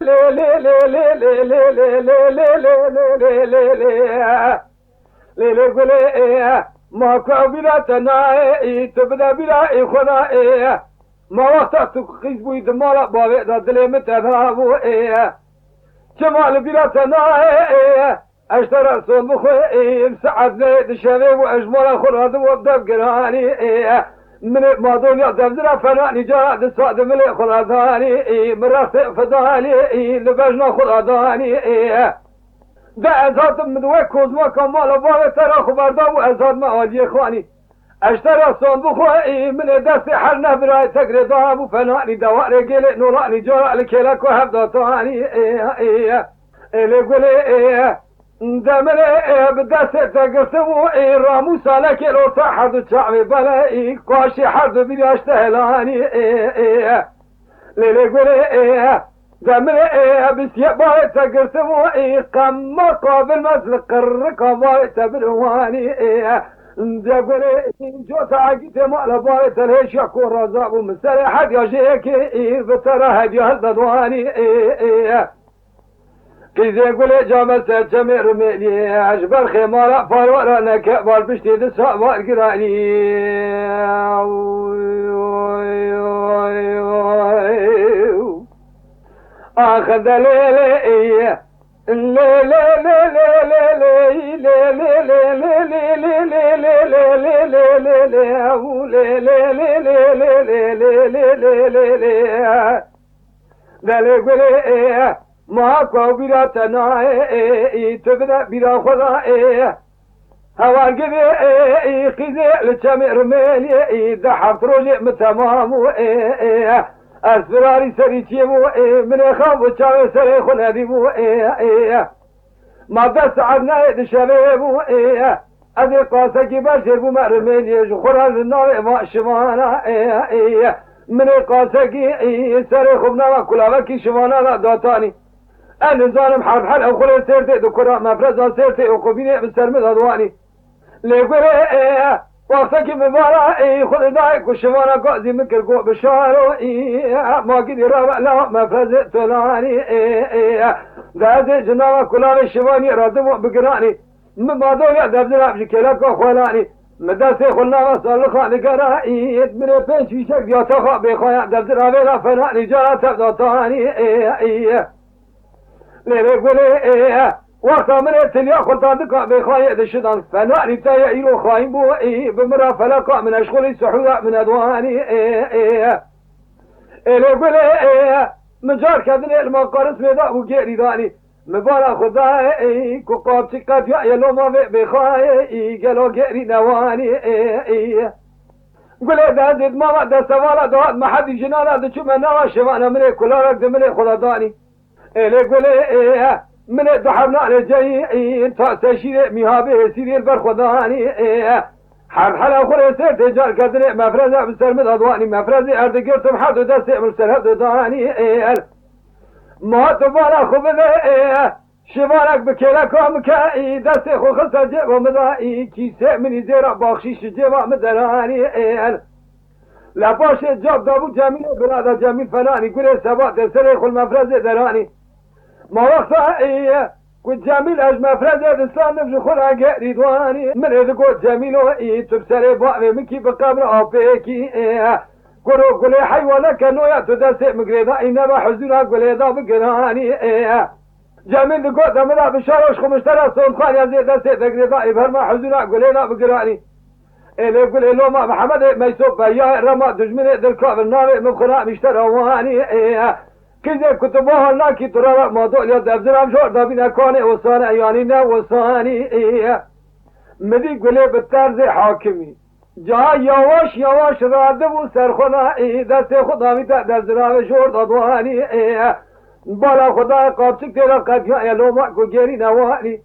لي لي لي لي لي لي لي لي لي لي لي لي لي لي قولي ما كابلا تناي تبدا بلا إخونا ما وقتك خيز بوي دمالا بابي دا دلي متذهبو جمال بلا تناي اشترى صوم بخوي سعد زيد الشباب واجمل خراد وابدا بقراني من ما دنيا دبزرا فناني جاد الصاد من خراداني من راس فضاني لبجنا خراداني ده ازاد من وكوز وكمال بابا ترى خبر دا وازاد ما اجي اخواني اشترى صوم بخوي من دست حرنا براي تقري ابو فناني دوار قلي نوراني جرى لكلك وهبدا طاني اللي قولي دمر بدست تقسمو رامو سالك الورطة حد الشعب بلاي قاشي حد بياش تهلاني ليلي قولي دمر بسيبا تقسمو قم قابل مسلق الرقابة تبرواني دقولي جو تعاقيت مالا بارت الهيش يكون رزاق ومسالي حد يجيكي بترى هدي هالدواني كيزي قولي جامل سجمي رميلي عجبر خمارة فارورا نكبر بشتي دسا وارقراني اخذ ليلي ما كو بلا تناي تبدا بلا خداي هوا قبي خذي لتمر مالي دحر روجي متمام اسراري سريتي من خاف وشاوي سري خنادي ما بس عدنا الشباب ادي قاسك بشر بمرمالي جخرا النار ما شمانا من قاسك سري خبنا كلابك شمانا داتاني أنا ظالم حرب حل أو خلال سيرتي ذكرى مفرزة سيرتي وقبيني بالسرمد أضواني ليقولي وقتك مبارا خل دايك وشمانا قاضي مكر قوة بشارو ما قد رابع لا مفرزة تولاني دازي جناوة كلاب الشماني رادمو بقراني مما دولي دابزنا بشكلك وخوالاني مداسي خلنا وصال خالق رائي من بيش في شك يتخا بخويا دابزنا بلا فناني جارة تبدأتاني ليلي قولي وقت من تليا خلطانك بخاية دشدان فناني تايا إيرو خاين بو بمرا فلقا من أشغلي سحوة من أدواني ليلي قولي مجار كذني المقارس ميدا وقيري داني مبارا خداي كوكاب تكات يا يلو ما بخاي قالوا قيري نواني قولي دازد ما دا سوالا دوات ما حد جنانا دا شو منا شوانا مني كلارك دمني خلطاني اللي قولي من الدحرنا لجاي انت تشير مهابه سيري البرخداني حرحلا خوري سير تجار كدري مفرزة بسرمد أضواني مفرزة أرد قرتم حد دستي من سرهد داني ما تبالا خبذي شبالك بكيلك ومكائي دستي خو خلصة جيبا مدائي كيسي مني زيرا باخشيش جيبا مدراني لا باش جاب دابو جميل بلادا جميل فلاني قولي سبات سريخ المفرزة دراني ما وقتها كنت جميل أجمع فرزة الإسلام نفسه خلع رضواني من إذا قلت جميل تبسري بقى منكي بقبر أبيكي قولي حيوانك نويا تدسي مقريضا إنما حزونا قولي دا بقراني جميل قلت أمدا بشاروش خمشترى صنخان يزي دسي تقريضا إبهرما حزونا قولي دا بقراني اللي قولي لو ما محمد ما يسوب بيا رما دجمني دلكاب النار مبخنا مشترى واني كذا كتبوها لكن ترى موضوع يد أبزرام شور دابين كوني وصاني يعني نا وصاني مدي قولي بالطرز حاكمي جا يواش رادب وسرخنا دست خدا ميتا أبزرام شور دادواني بالا خدا قابسك ترى قد يا لو ما كجري نواني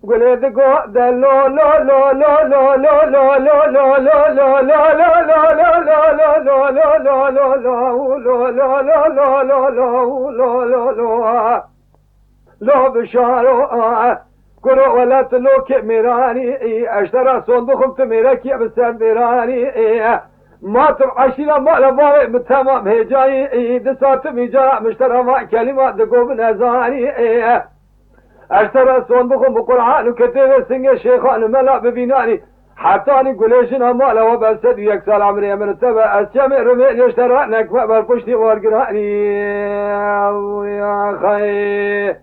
قولي دقو دلو لو لو لو لو لو لو لو لو لو لو لو لو بشارو قولوا ولا تلوك ميراني اشترى صندوق تميرك يا بسام ميراني ماتم عشيرة مالا بارئ بتمام هجاي دساتم هجاء مشترى ما كلمات دقوب نزاني اشترى صندوق بقرآن وكتب سنگ شيخان ملا ببيناني حتاني قليشنا مالا وبسد يكسال عمري من التبع الجمع رمين اشترى نكبر بشتي وارقراني يا خير